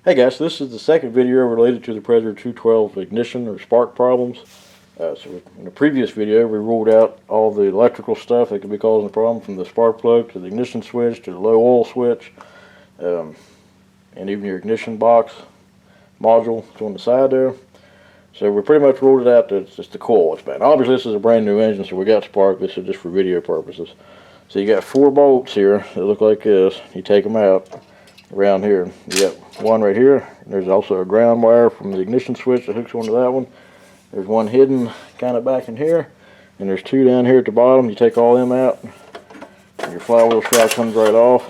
Hey guys, this is the second video related to the Predator 212 ignition or spark problems. So in the previous video we ruled out all the electrical stuff that could be causing the problem, from the spark plug to the ignition switch to the low oil switch, and even your ignition box module on the side there. So we pretty much ruled it out that it's just the coil that's bad. Obviously this is a brand new engine, so we got spark. This is just for video purposes. So you got 4 bolts here that look like this. You take them out around here. You got one right here. There's also a ground wire from the ignition switch that hooks onto that one. There's one hidden kind of back in here, and there's 2 down here at the bottom. You take all them out, and your flywheel shroud comes right off.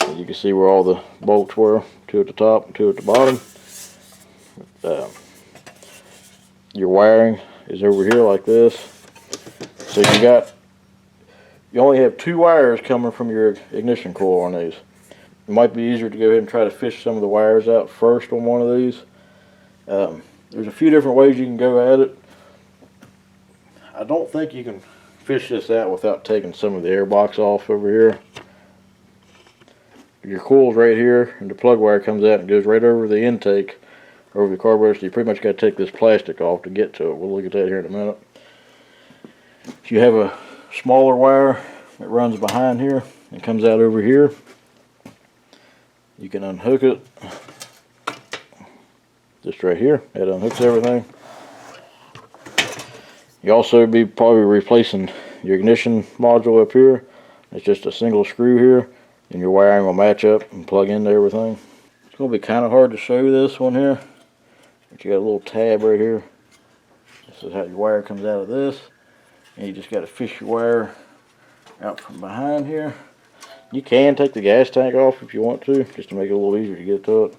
As you can see where all the bolts were, 2 at the top and 2 at the bottom. Your wiring is over here like this. So you only have 2 wires coming from your ignition coil on these. It might be easier to go ahead and try to fish some of the wires out first on one of these. There's a few different ways you can go at it. I don't think you can fish this out without taking some of the air box off over here. Your coil's right here, and the plug wire comes out and goes right over the intake, over the carburetor, so you pretty much got to take this plastic off to get to it. We'll look at that here in a minute. If you have a smaller wire that runs behind here and comes out over here, you can unhook it just right here. It unhooks everything. You also be probably replacing your ignition module up here. It's just a single screw here, and your wiring will match up and plug into everything. It's going to be kind of hard to show this one here, but you got a little tab right here. This is how your wire comes out of this, and you just got to fish your wire out from behind here. You can take the gas tank off if you want to, just to make it a little easier to get to it.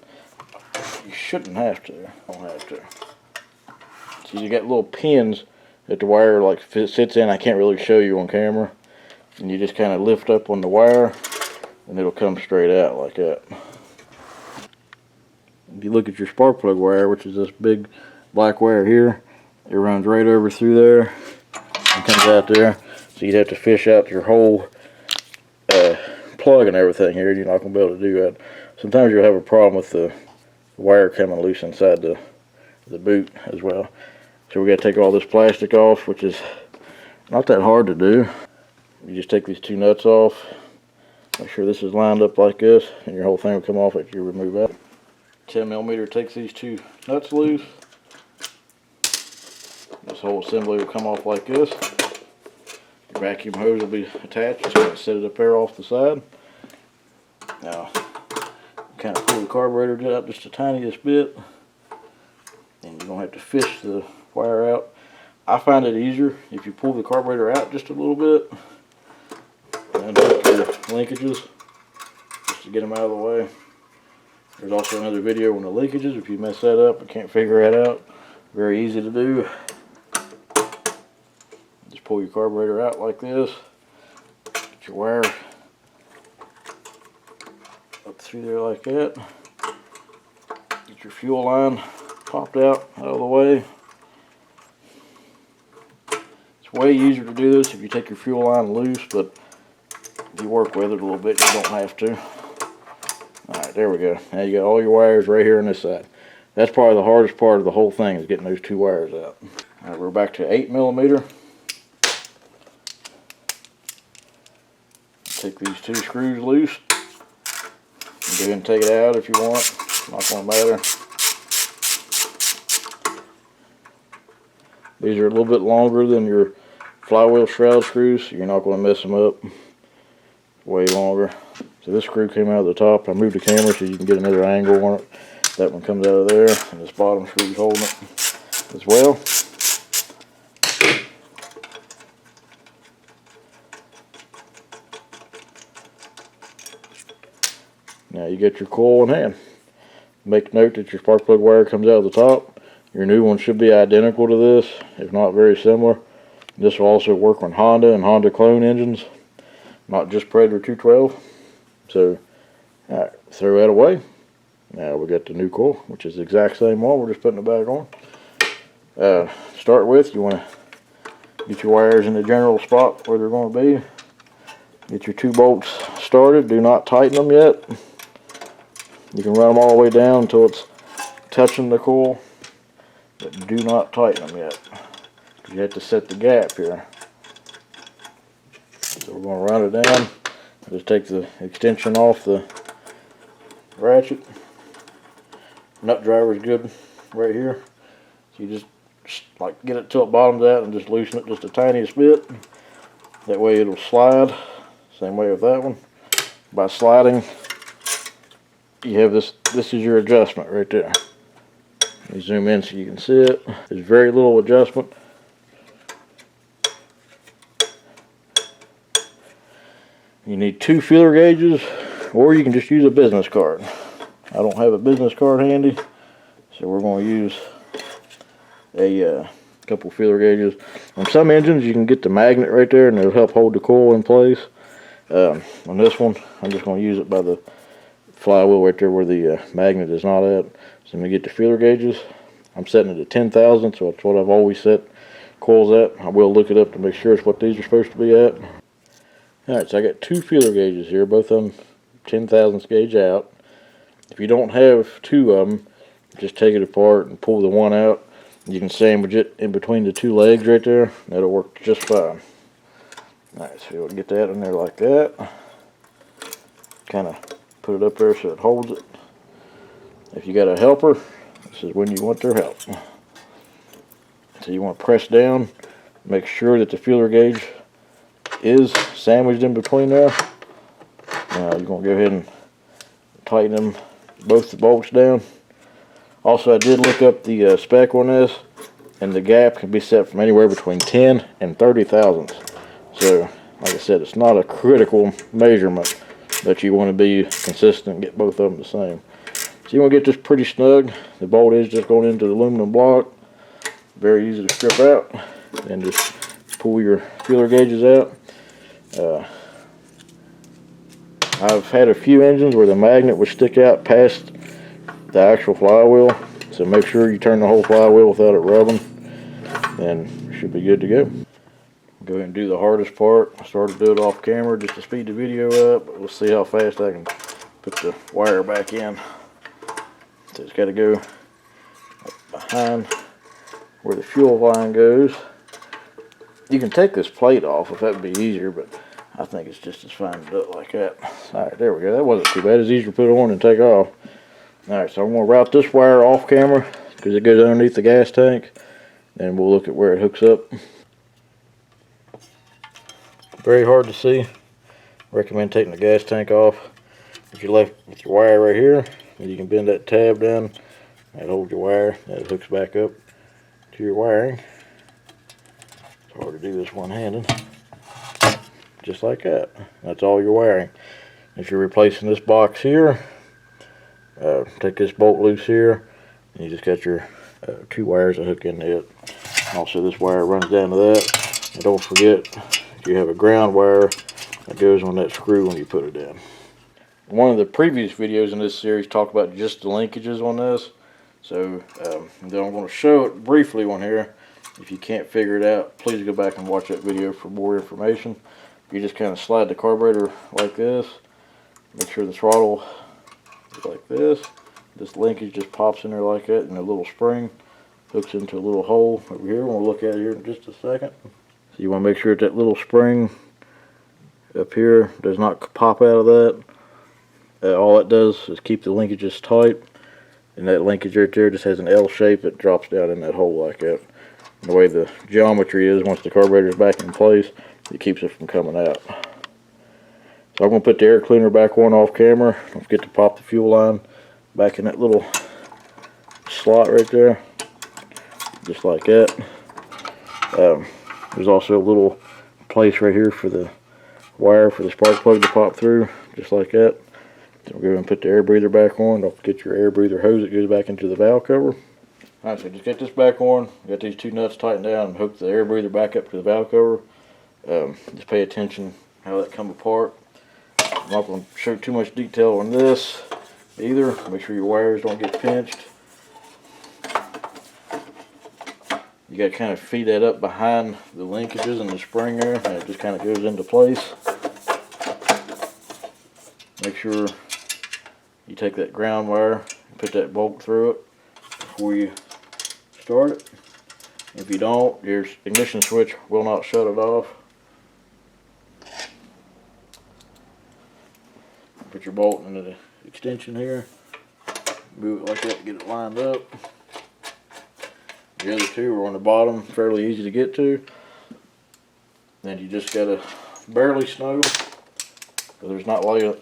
You shouldn't have to. Don't have to. So you got little pins that the wire like sits in. I can't really show you on camera. And you just kind of lift up on the wire, and it'll come straight out like that. If you look at your spark plug wire, which is this big black wire here, it runs right over through there and comes out there. So you'd have to fish out your whole plug and everything here. You're not going to be able to do that. Sometimes you'll have a problem with the wire coming loose inside the boot as well. So we got to take all this plastic off, which is not that hard to do. You just take these 2 nuts off, make sure this is lined up like this, and your whole thing will come off after you remove that. 10mm takes these 2 nuts loose. This whole assembly will come off like this. Your vacuum hose will be attached. Just going to set it up there off the side. Now, kind of pull the carburetor out just the tiniest bit, and you're going to have to fish the wire out. I find it easier if you pull the carburetor out just a little bit and hook your linkages just to get them out of the way. There's also another video on the linkages if you mess that up and can't figure that out. Very easy to do. Just pull your carburetor out like this. Get your wire up through there like that. Get your fuel line popped out of the way. It's way easier to do this if you take your fuel line loose, but if you work with it a little bit, you don't have to. Alright, there we go. Now you got all your wires right here on this side. That's probably the hardest part of the whole thing, is getting those 2 wires out. Alright, we're back to 8mm. Take these 2 screws loose. Go ahead and take it out if you want. Not going to matter. These are a little bit longer than your flywheel shroud screws, so you're not going to mess them up. Way longer. So this screw came out of the top. I moved the camera so you can get another angle on it. That one comes out of there, and this bottom screw is holding it as well. Now you get your coil in hand. Make note that your spark plug wire comes out of the top. Your new one should be identical to this, if not very similar. This will also work on Honda and Honda clone engines, not just Predator 212. So, alright, throw that away. Now we got the new coil, which is the exact same one. We're just putting it back on. Start with, you want to get your wires in the general spot where they're going to be. Get your 2 bolts started. Do not tighten them yet. You can run them all the way down until it's touching the coil, but do not tighten them yet, because you have to set the gap here. So we're going to run it down. Just take the extension off the ratchet. Nut driver is good right here. So you just like get it till it bottoms out and just loosen it just the tiniest bit. That way it'll slide. Same way with that one. By sliding, you have this is your adjustment right there. Let me zoom in so you can see it. There's very little adjustment. You need 2 feeler gauges, or you can just use a business card. I don't have a business card handy, so we're going to use a couple feeler gauges. On some engines you can get the magnet right there and it'll help hold the coil in place. On this one I'm just going to use it by the flywheel right there where the magnet is not at. So I'm going to get the feeler gauges. I'm setting it at 10,000, so that's what I've always set coils at. I will look it up to make sure it's what these are supposed to be at. Alright, so I got 2 feeler gauges here, both of them 10,000ths gauge out. If you don't have 2 of them, just take it apart and pull the one out. You can sandwich it in between the 2 legs right there. That'll work just fine. Alright, so you'll get that in there like that. Kind of put it up there so it holds it. If you got a helper, this is when you want their help. So you want to press down, make sure that the feeler gauge is sandwiched in between there. Now you're going to go ahead and tighten them, both the bolts down. Also, I did look up the spec on this, and the gap can be set from anywhere between 10 and 30 thousandths. So, like I said, it's not a critical measurement, but you want to be consistent and get both of them the same. So you want to get this pretty snug. The bolt is just going into the aluminum block. Very easy to strip out. And just pull your feeler gauges out. I've had a few engines where the magnet would stick out past the actual flywheel, so make sure you turn the whole flywheel without it rubbing, and you should be good to go. Go ahead and do the hardest part. I started to do it off camera just to speed the video up, but we'll see how fast I can put the wire back in. So it's got to go behind where the fuel line goes. You can take this plate off if that would be easier, but I think it's just as fine to do it like that. Alright, there we go. That wasn't too bad. It's easier to put on and take off. Alright, so I'm going to route this wire off camera because it goes underneath the gas tank, and we'll look at where it hooks up. Very hard to see. Recommend taking the gas tank off. If you're left with your wire right here, you can bend that tab down and hold your wire. That hooks back up to your wiring. It's hard to do this one-handed. Just like that. That's all your wiring. If you're replacing this box here, take this bolt loose here, and you just got your 2 wires that hook into it. Also, this wire runs down to that. And don't forget, if you have a ground wire, that goes on that screw when you put it in. One of the previous videos in this series talked about just the linkages on this. So then I'm going to show it briefly on here. If you can't figure it out, please go back and watch that video for more information. You just kind of slide the carburetor like this. Make sure the throttle is like this. This linkage just pops in there like that, and a little spring hooks into a little hole over here. We'll look at it here in just a second. So you want to make sure that little spring up here does not pop out of that. All it does is keep the linkages tight, and that linkage right there just has an L shape that drops down in that hole like that. And the way the geometry is, once the carburetor is back in place, it keeps it from coming out. So I'm going to put the air cleaner back on off camera. Don't forget to pop the fuel line back in that little slot right there, just like that. There's also a little place right here for the wire for the spark plug to pop through, just like that. Then we'll go ahead and put the air breather back on. Don't forget your air breather hose that goes back into the valve cover. Alright, so just get this back on. Got these 2 nuts tightened down and hook the air breather back up to the valve cover. Just pay attention how that come apart. I'm not going to show too much detail on this either. Make sure your wires don't get pinched. You got to kind of feed that up behind the linkages and the spring there, and it just kind of goes into place. Make sure you take that ground wire and put that bolt through it before you start it. If you don't, your ignition switch will not shut it off. Put your bolt into the extension here. Move it like that to get it lined up. The other two are on the bottom, fairly easy to get to. Then you just gotta barely snuggle, because there's not a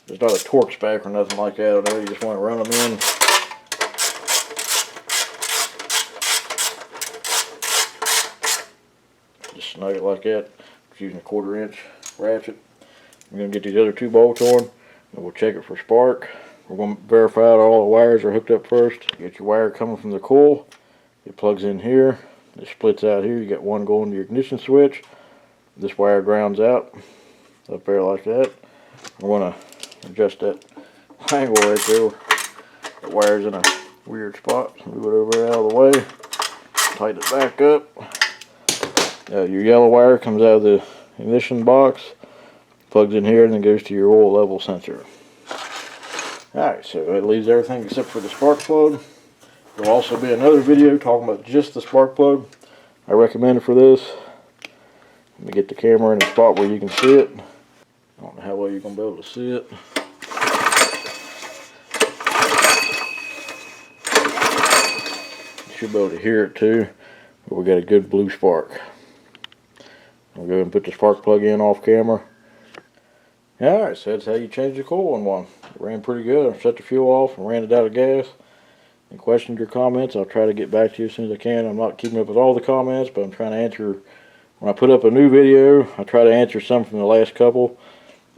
Torx back or nothing like that on there. You just want to run them in. Just snug it like that. Just using a 1/4 inch ratchet. We're gonna get these other two bolts on, and we'll check it for spark. We're gonna verify that all the wires are hooked up first. Get your wire coming from the coil. It plugs in here. It splits out here. You got one going to your ignition switch. This wire grounds out up there like that. I want to adjust that angle right there. The wire's in a weird spot. Move it over out of the way. Tighten it back up. Your yellow wire comes out of the ignition box, plugs in here, and then goes to your oil level sensor. Alright, so that leaves everything except for the spark plug. There will also be another video talking about just the spark plug. I recommend it for this. Let me get the camera in a spot where you can see it. I don't know how well you're going to be able to see it. You should be able to hear it too. But we got a good blue spark. I'll go ahead and put the spark plug in off camera. Alright, so that's how you change the coil on one. It ran pretty good. I shut the fuel off and ran it out of gas. Any questions or comments, I'll try to get back to you as soon as I can. I'm not keeping up with all the comments, but I'm trying to answer. When I put up a new video, I try to answer some from the last couple.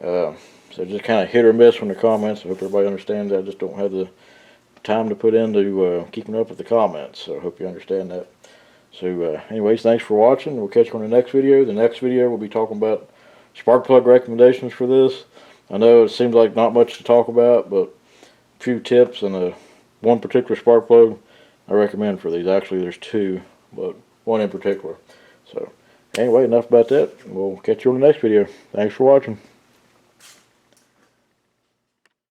So just kind of hit or miss from the comments. I hope everybody understands that. I just don't have the time to put into keeping up with the comments. So I hope you understand that. So anyways, thanks for watching. We'll catch you on the next video. The next video we'll be talking about spark plug recommendations for this. I know it seems like not much to talk about, but a few tips and one particular spark plug I recommend for these. Actually, there's two, but one in particular. So anyway, enough about that. We'll catch you on the next video. Thanks for watching.